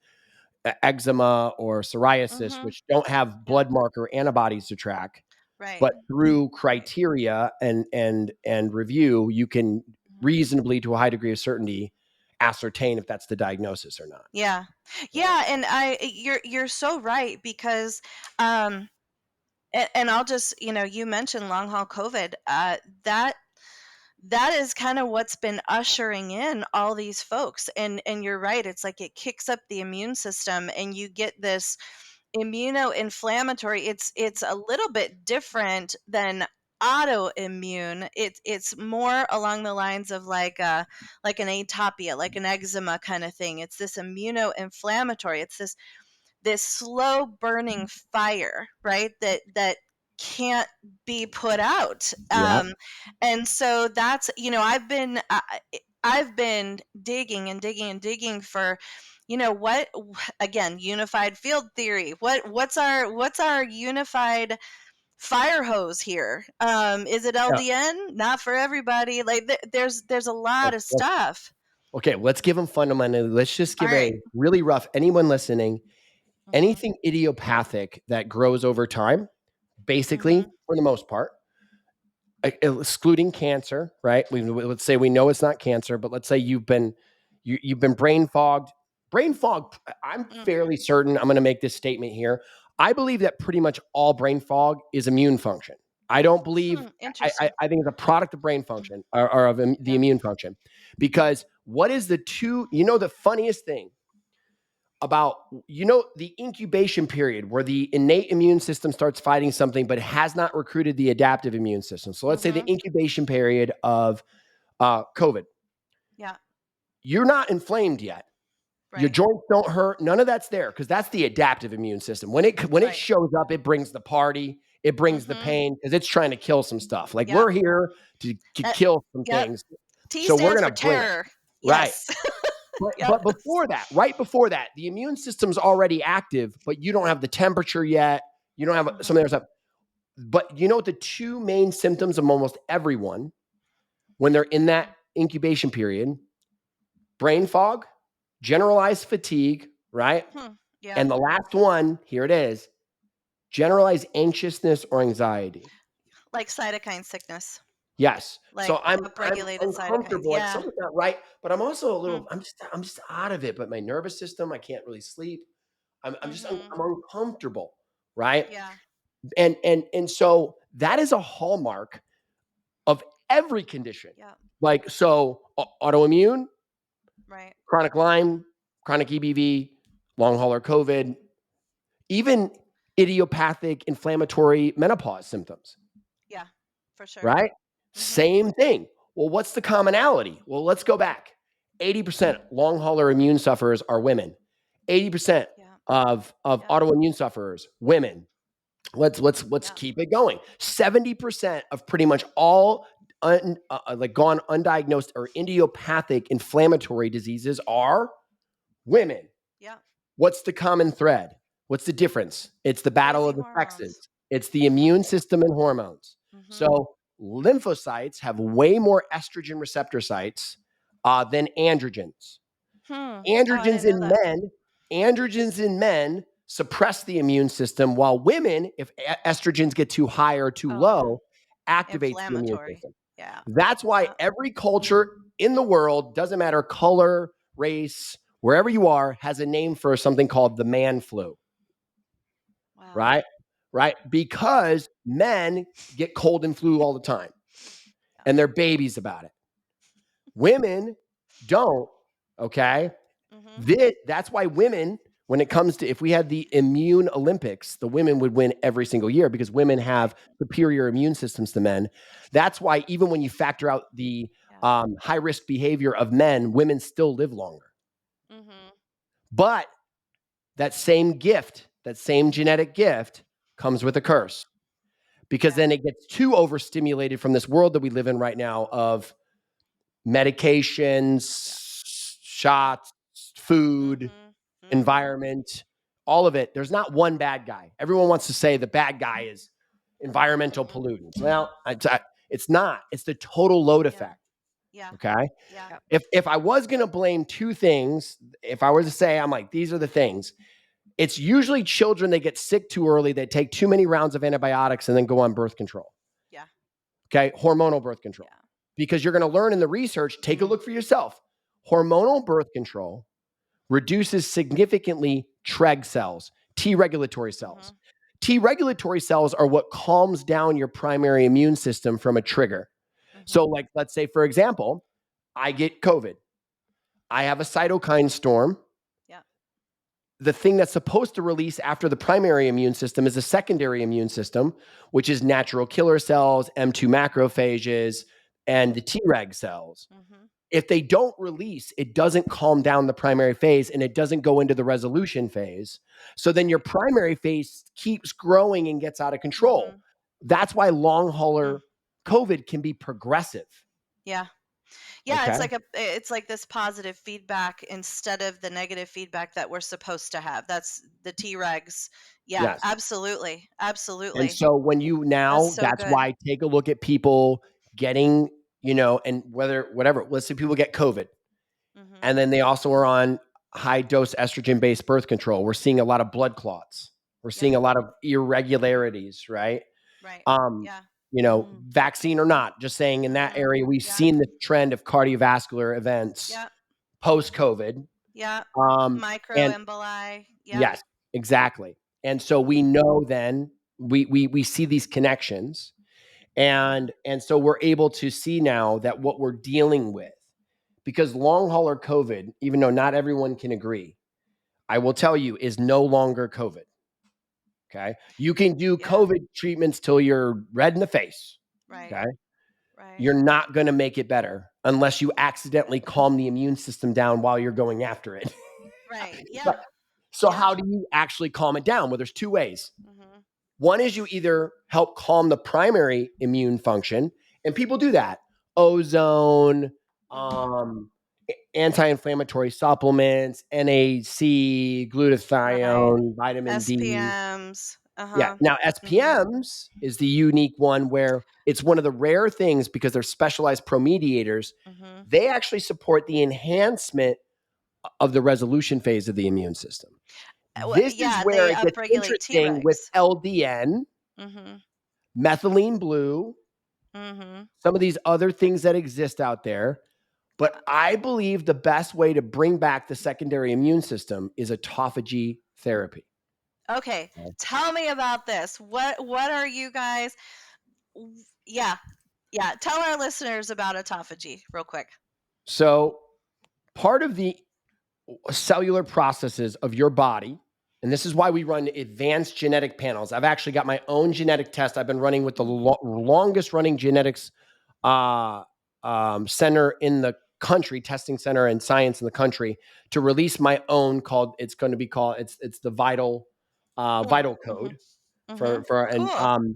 eczema or psoriasis, Mhm. which don't have Yep. blood marker antibodies to track. Right. But through Right. criteria and review, you can Mhm. reasonably, to a high degree of certainty, ascertain if that's the diagnosis or not. Yeah. Right. Yeah, and you're so right because um and I'll just, you mentioned long haul COVID. That is kind of what's been ushering in all these folks. And you're right, it's like it kicks up the immune system and you get this immunoinflammatory. It's a little bit different than autoimmune. It's more along the lines of like an atopia, like an eczema kind of thing. It's this immunoinflammatory. It's this slow burning fire, right? That can't be put out. Yeah. And so that's, I've been digging and digging and digging for, what, again, unified field theory. What's our unified fire hose here? Is it Yeah. LDN? Not for everybody. Like there's a lot of Let's stuff. Okay, let's give them fundamentally. Let's just All give right. a really rough, anyone listening, Mhm. anything idiopathic that grows over time, basically, Mhm. for the most part, excluding cancer, right? Let's say we know it's not cancer, but let's say you've been brain fogged. Brain fog, I'm Mm. fairly certain, I'm going to make this statement here. I believe that pretty much all brain fog is immune function. I don't believe, Interesting. I think it's a product of brain function or of the Yeah. immune function. Because what is the two, the funniest thing about, the incubation period where the innate immune system starts fighting something but has not recruited the adaptive immune system. So let's say the Mhm. incubation period of COVID, Yeah. you're not inflamed yet. Your Right. joints don't hurt. None of that's there because that's the adaptive immune system. When it Right. shows up, it brings the party, it brings the Mhm. pain because it's trying to kill some stuff. Like Yep. we're here to Uh, kill some yep. things, T so we're stands gonna for bring it. terror. Right. Yes. But Yes. before that, right before that, the immune system's already active, but you don't have the temperature yet. You don't have some Mhm. other stuff. But you know what the two main symptoms of almost everyone when they're in that incubation period? Brain fog, generalized fatigue, right? Hmm. Yeah. And the last one, here it is, generalized anxiousness or anxiety. Like cytokine sickness. Yes. Like So I'm upregulated cytokines. uncomfortable, like Yeah. something's not right, but I'm also a Hmm. little, I'm just out of it. But my nervous system, I can't really sleep. Mhm. I'm uncomfortable, right? Yeah. And so that is a hallmark of every condition. Yeah. Like so, autoimmune, Right. chronic Lyme, chronic EBV, long hauler COVID, even idiopathic inflammatory menopause symptoms, Yeah. For sure. right? Mhm. Same thing. Well, what's the commonality? Well, let's go back. 80% long hauler immune sufferers are women. 80% Yeah. of Yeah. autoimmune sufferers, women. Let's Yeah. keep it going. 70% of pretty much all like gone undiagnosed or idiopathic inflammatory diseases are women. Yeah. What's the common thread? What's the difference? It's the battle Crazy of the hormones. sexes. It's the Mhm. immune system and hormones. Mhm. So lymphocytes have way more estrogen receptor sites than androgens. Hmm. Oh, I Androgens didn't know in that. men, androgens in men suppress the immune system, while women, if estrogens get too high or too Oh yeah. low, activates the immune Inflammatory. system. Yeah. That's why Yeah. every culture in the world, doesn't matter color, race, wherever you are, has a name for something called the man flu, Wow. right? Right? Because men get cold and flu all the time Yeah. and they're babies about it. Women don't, okay? Mhm. That's why women, when it comes to, if we had the immune Olympics, the women would win every single year because women Right. have superior immune systems to men. That's why even when you factor out the Yeah. high risk behavior of men, women still live longer. Mhm. But that same gift, that same genetic gift comes with a Yeah. curse because Yeah. then it gets too overstimulated from this world that we live in right now of Yeah. medications, Yeah. shots, food, Mhm. Mhm. environment, all of it. There's not one bad guy. Everyone wants to say the bad guy is environmental Mhm. pollutants. Well, it's not. It's the total load Yeah. effect. Yeah. Okay. Yeah. Yep. If I was going to blame two things, if I were to say, I'm like, these are the things, it's usually children that get sick too early, they take too many rounds of antibiotics and then go on birth control. Yeah. Okay. Hormonal birth control. Yeah. Because you're going to learn in the research, take a Mhm. look for yourself. Hormonal birth control reduces significantly Treg cells, T regulatory cells. Mhm. T regulatory cells are what calms down your primary immune system from a trigger. So, Mhm. like, let's say, for example, I get COVID. I have a cytokine storm. Yeah. The thing that's supposed to release after the primary immune system is a secondary immune system, which is natural killer cells, M2 macrophages, and the Treg cells. Mhm. If they don't release, it doesn't calm down the primary phase and it doesn't go into the resolution phase. So then your Right. primary phase keeps growing and gets out of control. Mhm. That's why long Mm. hauler COVID can be progressive. Yeah. Yeah, Okay. it's like this positive feedback instead of the negative feedback that we're supposed to have. That's the T-regs. Yeah, Yes. absolutely. And Absolutely. so when you That's now, so that's good. why take a look at people getting, and whatever, let's say people get COVID Mhm. and then they also are on high dose estrogen based birth control. We're seeing a lot of blood clots. We're Yeah. seeing a lot of irregularities, right? Right. Um, Yeah. Vaccine or not, just saying in that Mhm. area, we've Yeah. seen the trend of cardiovascular events Yeah. post COVID. Yeah. And Microemboli. Yep. yes, exactly. And so we Mhm. know then we see these connections Mhm. and so we're able to see now that what we're dealing with, because long hauler COVID, even though not everyone can agree, I will tell you, is no longer COVID. Okay. You can do Yeah. COVID treatments till you're red in the face. Right. Okay. Right. You're not going to make it better unless you accidentally calm the immune system down while you're going after it. Right. So, Yeah. so Yeah. how do you actually calm it down? Well, there's two ways. Mhm. One is you either help calm the primary immune function, and people do that. Ozone, Mhm. anti-inflammatory supplements, NAC, Right. glutathione, vitamin D. SPMs. Yeah. Uh-huh. Now, Mhm. SPMs is the unique one where it's one of the rare things because they're specialized promediators. Mhm. They actually support the enhancement of the resolution phase of the immune system. This is Yeah, where they it gets upregulate interesting with Tregs. LDN, Mhm. methylene blue, Mhm. some of these other things that exist out there. But I believe the best way to bring back the secondary immune system is autophagy therapy. Okay, Okay. tell me about this. What are you guys Yeah. Yeah, tell our listeners about autophagy real quick. So, part of the cellular processes of your body, and this is why we run advanced genetic panels. I've actually got my own genetic test. I've been running with the longest running genetics uh, center in the country, testing center and science in the country, to release my own called. It's going to be called. It's the vital Mhm. code Mhm. for and Cool.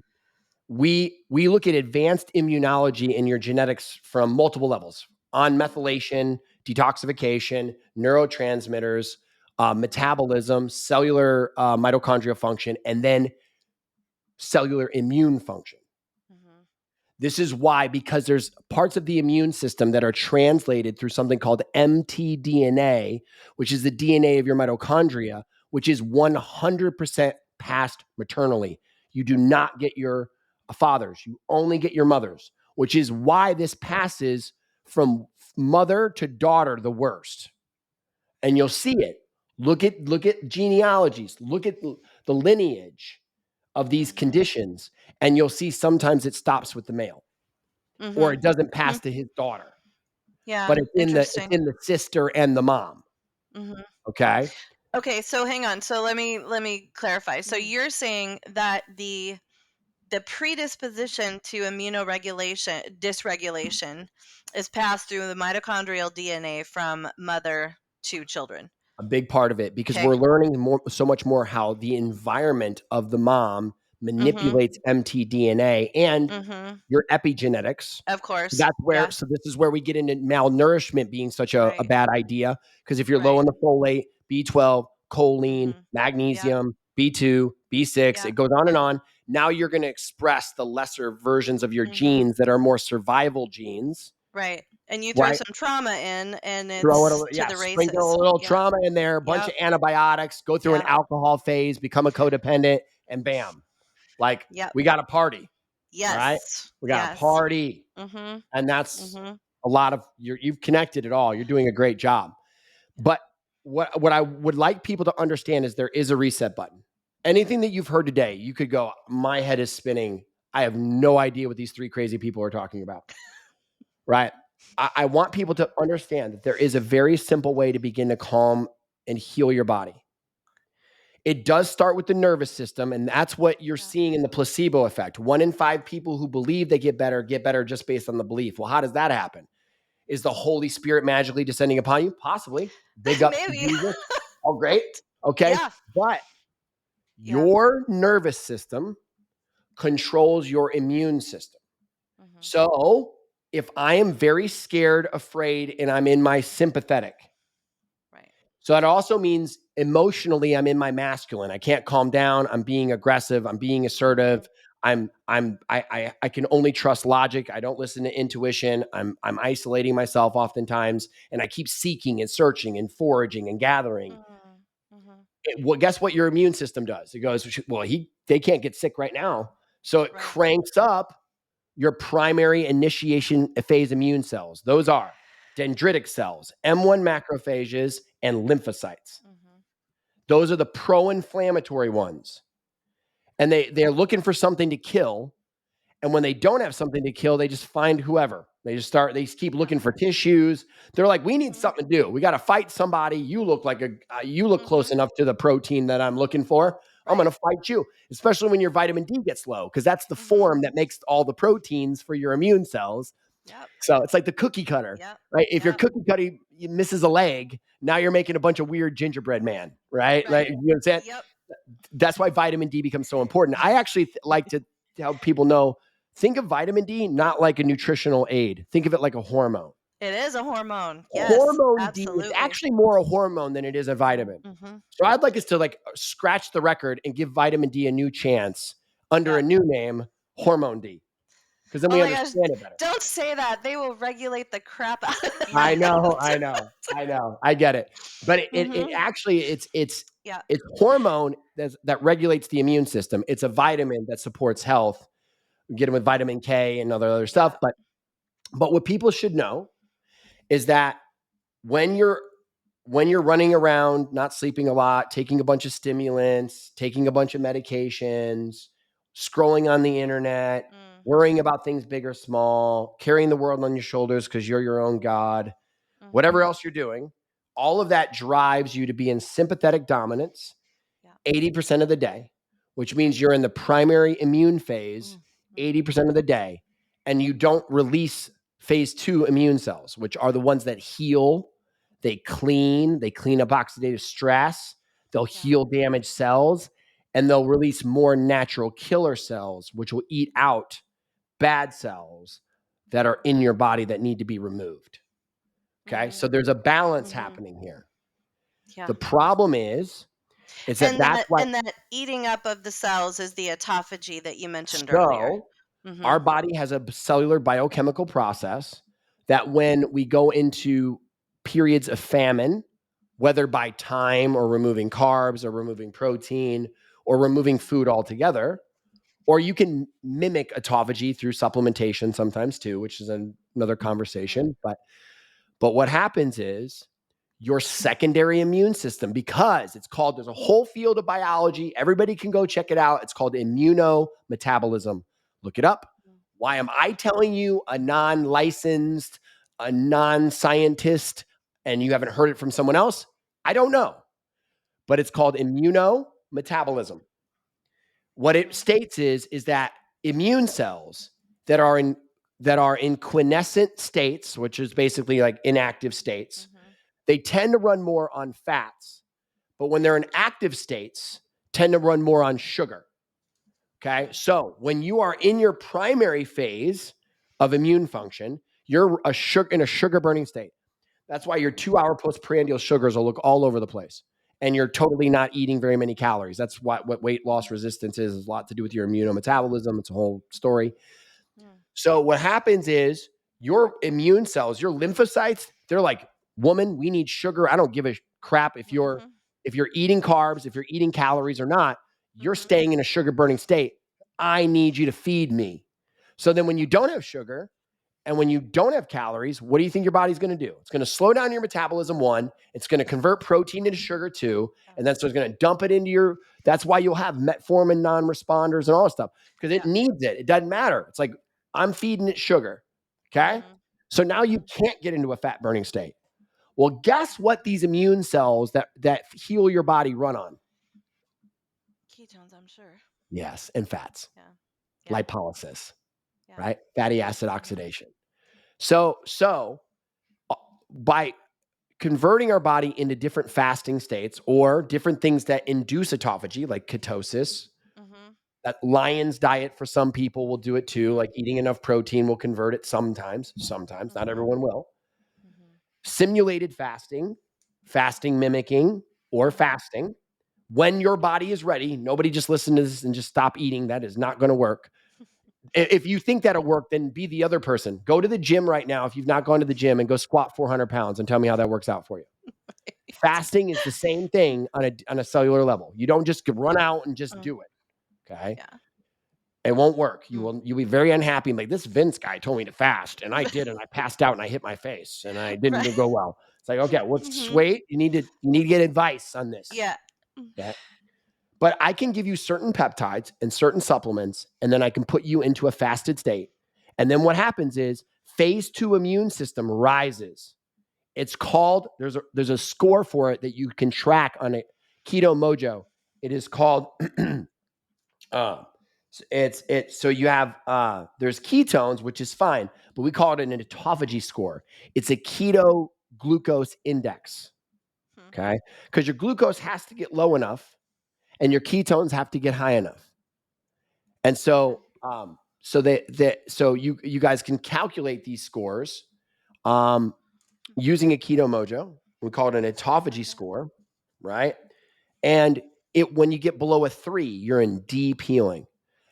we look at advanced immunology in your genetics from multiple levels on Mhm. methylation, detoxification, neurotransmitters, metabolism, cellular mitochondrial function, and then cellular immune function. Mhm. This is why, because there's parts of the immune system that are translated through something called mtDNA, which is the DNA of your mitochondria, which is 100% passed maternally. You do not get your fathers, you only get your mothers, which is why this passes from mother to daughter the worst. And you'll see it. Look at genealogies, look at the lineage of these Mhm. conditions, and you'll see sometimes it stops with the male or Mhm. it doesn't pass Mhm. to his daughter, Yeah, but it's interesting. in the sister and the mom. Mhm. Okay. Okay, so hang on. So let me clarify. So Mm. you're saying that the predisposition to immunoregulation dysregulation is passed through the mitochondrial DNA from mother to children. A big part of it because Okay. we're learning so much more how the environment of the mom Mhm. manipulates mtDNA and Mhm. your epigenetics. Of So course. that's where, Yeah. so this is where we get into malnourishment being such a Right. bad idea. Because if you're low Right. on the folate, B12, choline, Mhm. Yep. magnesium, B2, B6, Yeah. it goes on and on. Now you're going to express the lesser versions of your Mhm. genes that are more survival genes. Right. And you throw Right. some trauma in, and Throw it a it's little, to yeah, the sprinkle races. a little Yep. trauma in there, a bunch Yep. of antibiotics, go through an Yep. alcohol phase, become a codependent, and bam. Like, Yep. we got a party. All right. Yes. We got a Yes. party. Mhm. And that's Mhm. a lot of you've connected it all. You're doing a great job. But what I would like people to understand is there is a reset button. Anything that you've heard today, you could go, my head is spinning. I have no idea what these three crazy people are talking about. Right. I want people to understand that there is a very simple way to begin to calm and heal your body. It does start with the nervous system, and that's what you're seeing in the placebo effect. 1 in 5 people who believe they get better just based on the belief. Well, how does that happen? Is the Holy Spirit magically descending upon you? Possibly. Big ups to Maybe. Jesus. Oh, great. Okay. Yeah. But Yeah. your nervous system controls your immune system. Mhm. So if I am very scared, afraid, and I'm in my sympathetic, Right. so that also means emotionally I'm in my masculine. I can't calm down. I'm being aggressive. I'm being assertive. I can only trust logic. I don't listen to intuition. I'm isolating myself oftentimes, and I keep seeking and searching and foraging and gathering. Mhm. Well, guess what your immune system does? It goes, well, they can't get sick right now. So it Right. cranks up your primary initiation phase immune cells. Those are dendritic cells, M1 macrophages, and lymphocytes. Mhm. Those are the pro-inflammatory ones. And they're looking for something to kill. And when they don't have something to kill, they just find whoever. They just keep looking for tissues. They're like, we need something to do. We got to fight somebody. You look like you look close enough to the protein that I'm looking for. I'm going to fight you, especially when your vitamin D gets low, because that's the form that makes all the proteins for your immune cells. Yep. So it's like the cookie cutter, Yep. right? If your Yep. cookie cutter misses a leg, now you're making a bunch of weird gingerbread man, right? Right. You know what I'm saying? Yep. That's why vitamin D becomes so important. I actually like to help people know, think of vitamin D not like a nutritional aid. Think of it like a hormone. It is a hormone. Yes. Hormone D is Absolutely. actually more a hormone than it is a vitamin. Mhm. So I'd like us to scratch the record and give vitamin D a new chance under a Yep. new name, hormone D, because then Oh we my gosh. understand it better. Don't say that. They will regulate the crap out of I know, that. I get it. But it Mhm. actually it's Yeah. hormone that regulates the immune system. It's a vitamin that supports health. You get it with vitamin K and other stuff. Yeah. But what people should know is that when you're running around, not sleeping a lot, taking a bunch of stimulants, taking a bunch of medications, scrolling on the internet, worrying about things big or small, carrying the world on your shoulders because you're your own God, whatever else you're doing, all of that drives you to be in sympathetic dominance 80% of the day, which means you're in the primary immune phase 80% of the day, and you don't release phase 2 immune cells, which are the ones that heal, they clean up oxidative stress, they'll heal damaged cells, and they'll release more natural killer cells, which will eat out bad cells that are in your body that need to be removed. Okay, so there's a balance happening here. Yeah. The problem is And that's why. that eating up of the cells is the autophagy that you mentioned earlier. So our body has a cellular biochemical process that when we go into periods of famine, whether by time or removing carbs or removing protein or removing food altogether, or you can mimic autophagy through supplementation sometimes too, which is another conversation. But what happens is your secondary immune system, because there's a whole field of biology. Everybody can go check it out. It's called immunometabolism. Look it up. Why am I telling you, a non-licensed, a non-scientist, and you haven't heard it from someone else? I don't know. But it's called immunometabolism. What it states is that immune cells that are in quiescent states, which is basically like inactive states, they tend to run more on fats, but when they're in active states, tend to run more on sugar. Okay. So when you are in your primary phase of immune function, you're in a sugar burning state. That's why your 2-hour postprandial sugars will look all over the place. and you're totally not eating very many calories. That's what weight loss resistance is a lot to do with your immunometabolism. It's a whole story. Mm. So what happens is your immune cells, your lymphocytes, they're like, woman, we need sugar. I don't give a crap if you're Mhm. eating carbs, if you're eating calories or not, you're Mhm. staying in a sugar burning state. I need you to feed me. So then when you don't have sugar, and when you don't have calories, what do you think your body's going to do? It's going to slow down your metabolism, one. It's going to convert protein into sugar, two. And then so it's going to dump it into your, that's why you'll have metformin non-responders and all this stuff, because it needs it. It doesn't matter. It's like, I'm feeding it sugar. Okay. Mhm. So now you can't get into a fat burning state. Well, guess what these immune cells that heal your body run on? Ketones, I'm sure. Yes. And fats, Yeah. Yeah. lipolysis, Yeah. right? Fatty acid Mhm. oxidation. So by converting our body into different fasting states or different things that induce autophagy, like ketosis. Mhm. That lion's diet for some people will do it too. Mhm. Like eating enough protein will convert it sometimes, not Mhm. everyone will. Mhm. Simulated fasting, fasting mimicking, or Mhm. fasting. When your body is ready, nobody just listen to this and just stop eating. That is not going to work. If you think that'll work, then be the other person. Go to the gym right now if you've not gone to the gym and go squat 400 pounds and tell me how that works out for you. Fasting is the same thing on a cellular level. You don't just run out and just Mm. do it. Okay. Yeah. It won't work. Mm. You'll be very unhappy. Like, this Vince guy told me to fast, and I did, and I passed out and I hit my face and I didn't Right. go well. It's like, okay, well, let's Mhm. wait. You need to get advice on this. Yeah. Mm. Okay. But I can give you certain peptides and certain supplements, and then I can put you into a fasted state. And then what happens is phase 2 immune system rises. It's called, there's a score for it that you can track on a Keto Mojo. It is called uh, so you have there's ketones, which is fine, but we call it an autophagy score. It's a keto glucose index. Hmm. Okay. Because your glucose has to get low enough and your ketones have to get high enough. And Okay. so you guys can calculate these scores using a Keto Mojo. We call it an autophagy Okay. score, right? And when you get below a 3, you're in deep healing.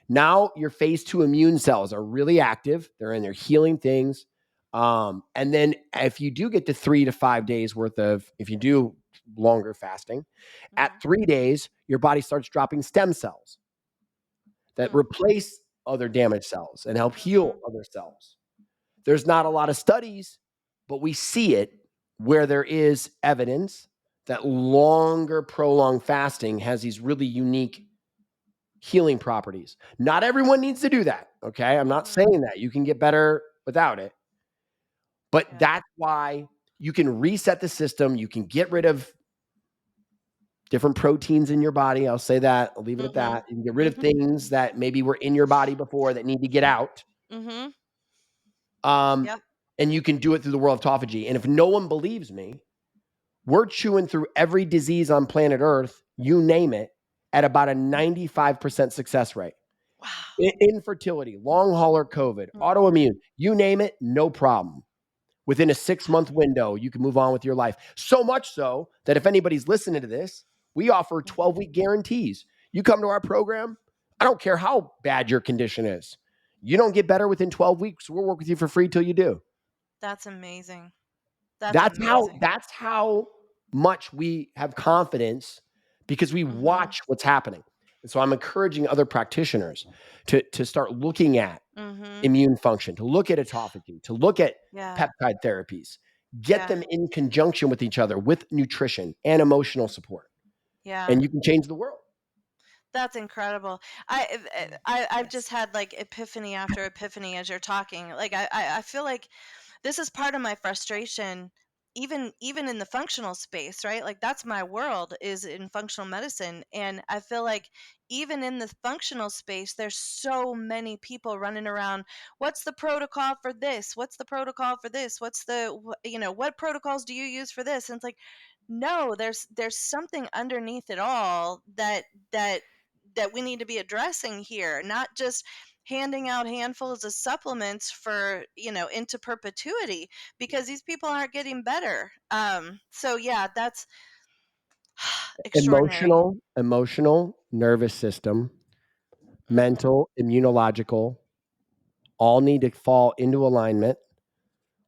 Now your phase 2 immune cells are really active. They're in there healing things. And then if you do get to 3 to 5 days worth of, if you do longer fasting, at Mhm. 3 days, your body starts dropping stem cells that Hmm. replace other damaged cells and help heal Mhm. other cells. There's not a lot of studies, but we see it where there is evidence that longer prolonged fasting has these really unique healing properties. Not everyone needs to do that. Okay. I'm not Mhm. saying that. You can get better without it. But Yeah. that's why you can reset the system. You can get rid of different proteins in your body. I'll say that. I'll leave it at Mhm. that. You can get rid of Mhm. things that maybe were in your body before that need to get out. Mhm. Um, Yep. and you can do it through the world of autophagy. And if no one believes me, we're chewing through every disease on planet Earth, you name it, at about a 95% success rate. Wow. Infertility, long hauler COVID, Mhm. autoimmune, you name it, no problem. Within a 6-month window, you can move on with your life. So much so that if anybody's listening to this, we offer Mhm. 12-week guarantees. You come to our program, I don't care how bad your condition is. You don't get better within 12 weeks. We'll work with you for free till you do. That's amazing. That's That's amazing. how much we have confidence because we Mhm. watch what's happening. And so I'm encouraging other practitioners to start looking at Mhm. immune function, to look at autophagy, to look at Yeah. peptide therapies, get Yeah. them in conjunction with each other with nutrition and emotional support, Yeah. and you can change the world. That's incredible. I've just had like epiphany after epiphany as you're talking. Like I feel like this is part of my frustration, even in the functional space, right? Like that's my world, is in functional medicine, and I feel like even in the functional space there's so many people running around. What's the protocol for this? What's the protocol for this? What's the what protocols do you use for this? And it's like, no, there's something underneath it all that that we need to be addressing here, not just handing out handfuls of supplements for into perpetuity, because these people aren't getting better. So yeah, Extraordinary. Emotional, nervous system, Mm-hmm. mental, immunological, all need to fall into alignment.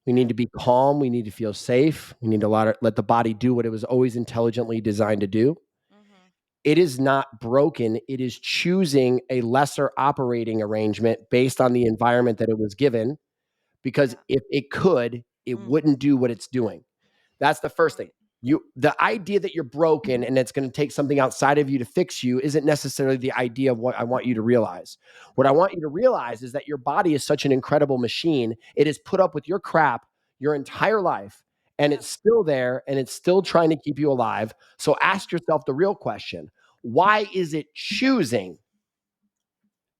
We Yeah. need to be calm. We need to feel safe. We need to let the body do what it was always intelligently designed to do. Mm-hmm. It is not broken. It is choosing a lesser operating arrangement based on the environment that it was given. Because Yeah. if it could, it Mm. wouldn't do what it's doing. That's the first thing. Right. The idea that you're broken and it's going to take something outside of you to fix you isn't necessarily the idea of what I want you to realize. What I Mm-hmm. want you to realize is that your body is such an incredible machine. It has put up with your crap your entire life, and Yep. it's still there, and it's still trying to keep you alive. So ask yourself the real question: why is it choosing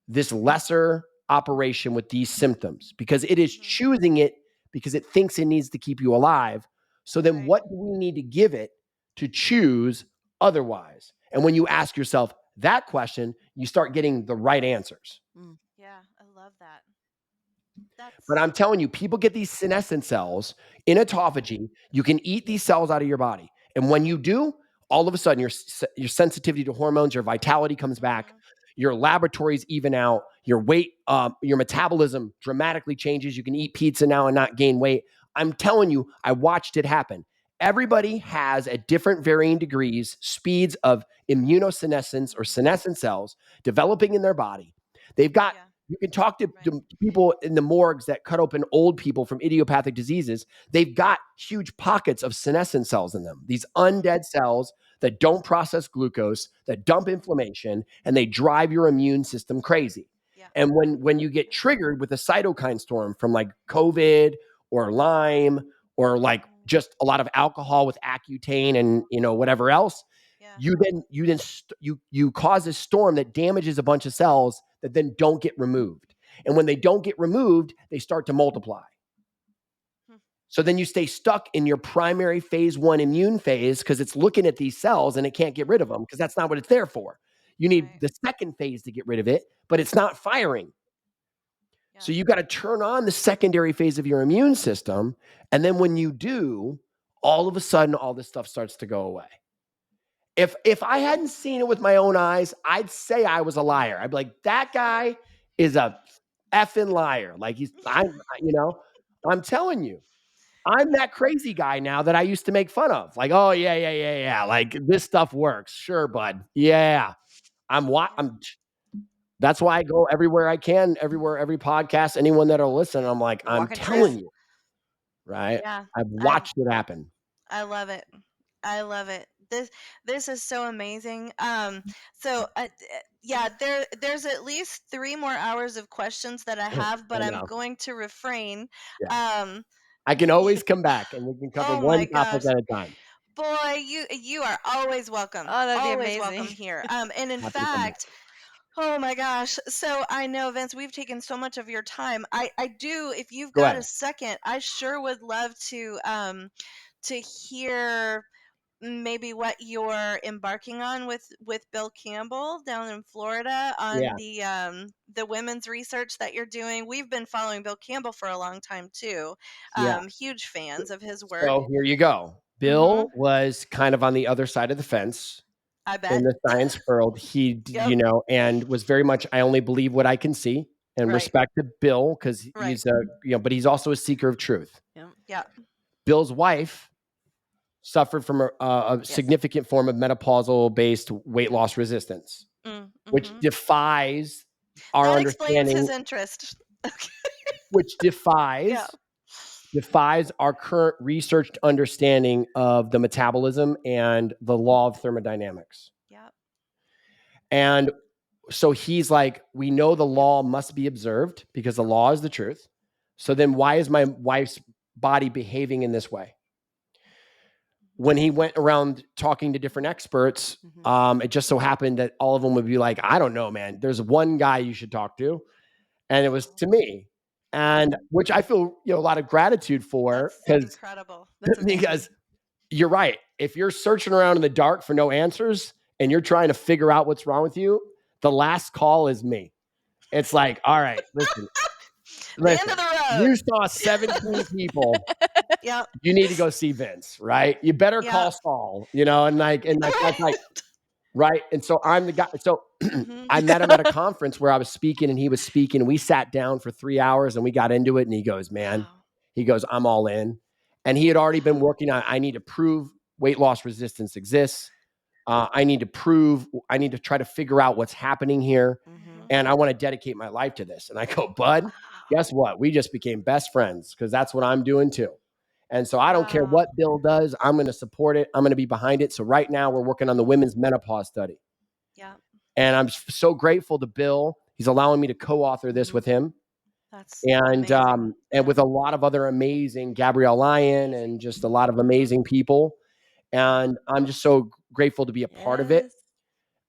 this lesser operation with these symptoms? Because it is Mm-hmm. choosing it because it thinks it needs to keep you alive. So then Right. what do we need to give it to choose otherwise? And when you ask yourself that question, you start getting the right answers. Mm. Yeah, I love that. But That's I'm telling you, people get these senescent cells in autophagy. You can eat these cells out of your body. And when you do, all of a sudden your sensitivity to hormones, your vitality comes back, mm-hmm. your laboratories even out, your weight, your metabolism dramatically changes. You can eat pizza now and not gain weight. I'm telling you, I watched it happen. Everybody has at different varying degrees speeds of immunosenescence or Mm-hmm. senescent cells developing in their body. They've got Yeah. you can talk Right. to people in the morgues that cut open old people from idiopathic diseases. They've got huge pockets of senescent cells in them, these Mm-hmm. undead cells that don't process glucose, that dump inflammation, and they drive your immune system crazy. Yeah. And when you get triggered with a cytokine storm from like COVID or Lyme or like Mm-hmm. just a lot of alcohol with Accutane and whatever else, Yeah. you cause a storm that damages a bunch of cells that then don't get removed. And when they don't get removed, they start to multiply. Hmm. So then you stay stuck in your primary phase 1 immune phase because it's looking at these cells and it can't get rid of Mm-hmm. them because that's not what it's there for. You need Right. the second phase to get rid of it, but it's not firing. Yeah. So you got to turn on the secondary phase of your immune system. And then when you do, all of a sudden, all this stuff starts to go away. If I hadn't seen it with my own eyes, I'd say I was a liar. I'd be like, that guy is a effing liar. Like I'm telling you, I'm Yeah. that crazy guy now that I used to make fun of. Like, oh yeah, yeah, yeah, yeah. Like this stuff works. Sure, bud. Yeah. I'm what Yeah. I'm that's why I go everywhere I can, everywhere, every podcast, anyone that'll listen. I'm like, You're I'm walking telling truth. you, right? Yeah. I've I watched it happen. I love it. I love it. This is so amazing. So yeah, there's at least 3 more hours of questions that I have, but I I'm know. going to refrain. Yeah. Um, I can always come back and we can cover oh my one topic gosh, at a time. boy, you are always welcome. Oh, that'd be Always amazing. welcome here. And in Happy to come back. fact, oh my gosh. So I know, Vince, we've taken so much of your time. I do, if you've Go got a ahead. second, I sure would love to hear maybe what you're embarking on with Bill Campbell down in Florida on Yeah. the women's research that you're doing. We've been following Bill Campbell for a long time too. Yeah. Huge fans of his work. So here you go. Mhm. Bill was kind of on the other side of the fence I in bet. the science world. Yep. And was very much, I only believe what I can see, and Right. respect to Bill because Right. but he's also a seeker of truth. Yep. Yeah. Bill's wife suffered from a Yes. significant form of menopausal based weight loss resistance, which Mm-hmm. defies our That explains his understanding, interest. which Yeah. defies our current researched understanding of the metabolism and the law of thermodynamics. Yeah. And so he's like, we know the law must be observed because the law is the truth. So then why is my wife's body behaving in this way? When he went around talking to different experts, Mm-hmm. it just so happened that all of them would be like, I don't know, man. There's one guy you should talk to. And it was to me. And which I feel, a lot of gratitude for That's because incredible. That's amazing. because you're right. If you're searching around in the dark for no answers and you're trying to figure out what's wrong with you, the last call is me. It's like, all right, listen, The end of listen. the You road. saw 17 people Yep. You need to go see Vince, right? You better call Yep. Saul, and that's like, right. And so I'm the guy. So Mhm. I met him at a conference where I was speaking and he was speaking, and we sat down for 3 hours and we got into it. And he goes, man, Wow. I'm all in. And he had already been working on, I need to prove weight loss resistance exists. I need to try to figure out what's happening here. Mhm. And I want to dedicate my life to this. And I go, bud, Wow. guess what? We just became best friends because that's what I'm doing too. And so I don't care Wow. what Bill does. I'm going to support it. I'm going to be behind it. So right now we're working on the women's menopause study. Yeah. And I'm so grateful to Bill. He's allowing me to co-author this with him. That's And amazing. and with a lot of other amazing Gabrielle Lyon and just a lot of amazing people. And I'm just so grateful to be a part of it.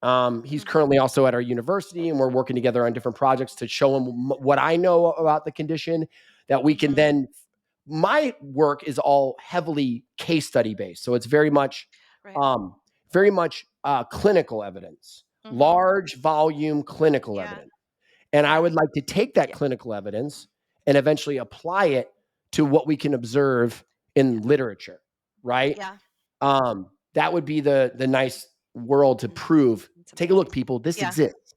Yes. He's currently also at our university, and we're working together on different projects to show him what I know about the condition, that we can then. My work is all heavily case study based, so it's very much, Right. clinical evidence, Mhm. large volume clinical Yeah. evidence, and I Yeah. would like to take that Yeah. clinical evidence and eventually apply it to what we can observe in literature, right? Yeah. That would be the nice world to prove. It's Take a look, amazing. people. This Yeah. exists.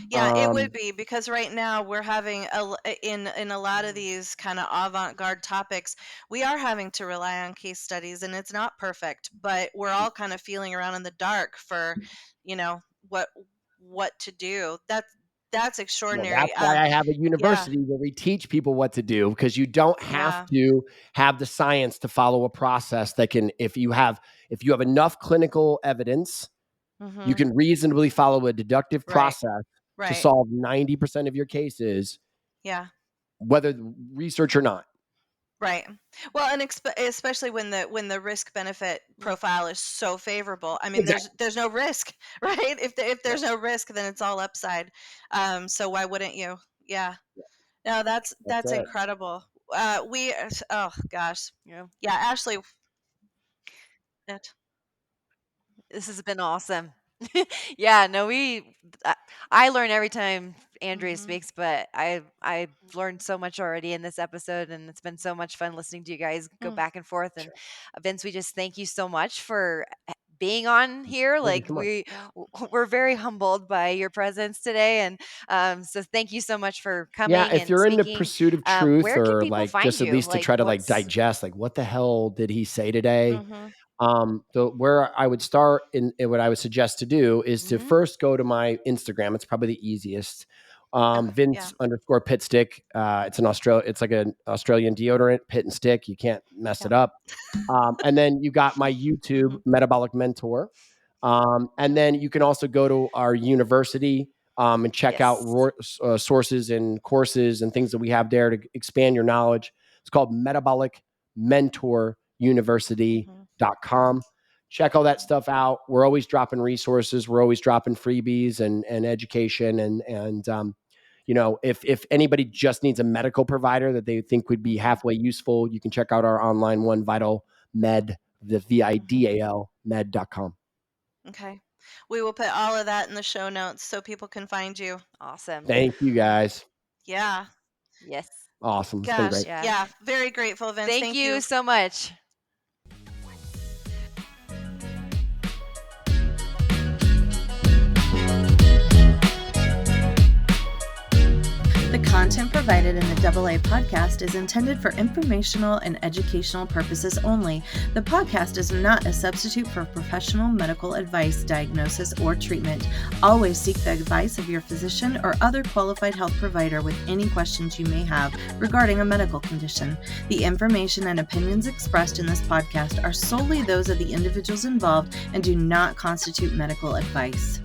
Yeah, it would be, because right now we're having in a lot of these kind of avant-garde topics, we are having to rely on case studies, and it's not perfect, but we're all kind of feeling around in the dark for, you know, what to do. That's Well, extraordinary. that's why I have a Yeah. university where we teach people what to do, because you don't have Yeah. to have the science to follow a process that can, if you have enough clinical evidence, you Mhm. can reasonably follow a deductive Right. process to Right. solve 90% of your cases, Yeah. whether research or not. Right. Well, and especially when the risk benefit profile is so favorable. I mean, Exactly. there's no risk, right? If there's no risk, then it's all upside. So why wouldn't you? Yeah. No, That's that's it. incredible. We oh gosh. Yeah. Yeah, Ashley. That, This has been awesome. Yeah, no, I learn every time Andrea mhm. speaks, but I've learned so much already in this episode, and it's been so much fun listening to you guys go Mm, back and forth. And Vince, we just thank you so much for being on here. Thank you Like so much. yeah. we're very humbled by your presence today, and so thank you so much for Yeah, coming if and you're in the speaking. pursuit of truth, Where can or people like find just at you? least to Like try to like what's digest, like, what the hell did he say today? Mhm. Where I would start, in what I would suggest to do is to Mhm. first go to my Instagram. It's probably the easiest. Okay. Yeah. Vince_Pitstick. It's like an Australian deodorant, pit and stick. You can't mess Yeah. it up. And then you got my YouTube, Mhm. Metabolic Mentor. And then you can also go to our university, and check out Yes. sources and courses and things that we have there to expand your knowledge. It's called Metabolic Mentor Mhm. University.com. Check all that stuff out. We're always dropping resources. We're always dropping freebies and education. If anybody just needs a medical provider that they think would be Mhm. halfway useful, you can check out our online one, Vital Med, the Mhm. VIDAL med.com. Okay. We will put all of that in the show notes so people can find you. Awesome. Thank you guys. Yeah. Yes. Awesome. It's been Gosh. great. Yeah. Yeah. Very grateful, Vince. Thank Thank you you. so much. The content provided in the AA podcast is intended for informational and educational purposes only. The podcast is not a substitute for professional medical advice, diagnosis, or treatment. Always seek the advice of your physician or other qualified health provider with any questions you may have regarding a medical condition. The information and opinions expressed in this podcast are solely those of the individuals involved and do not constitute medical advice.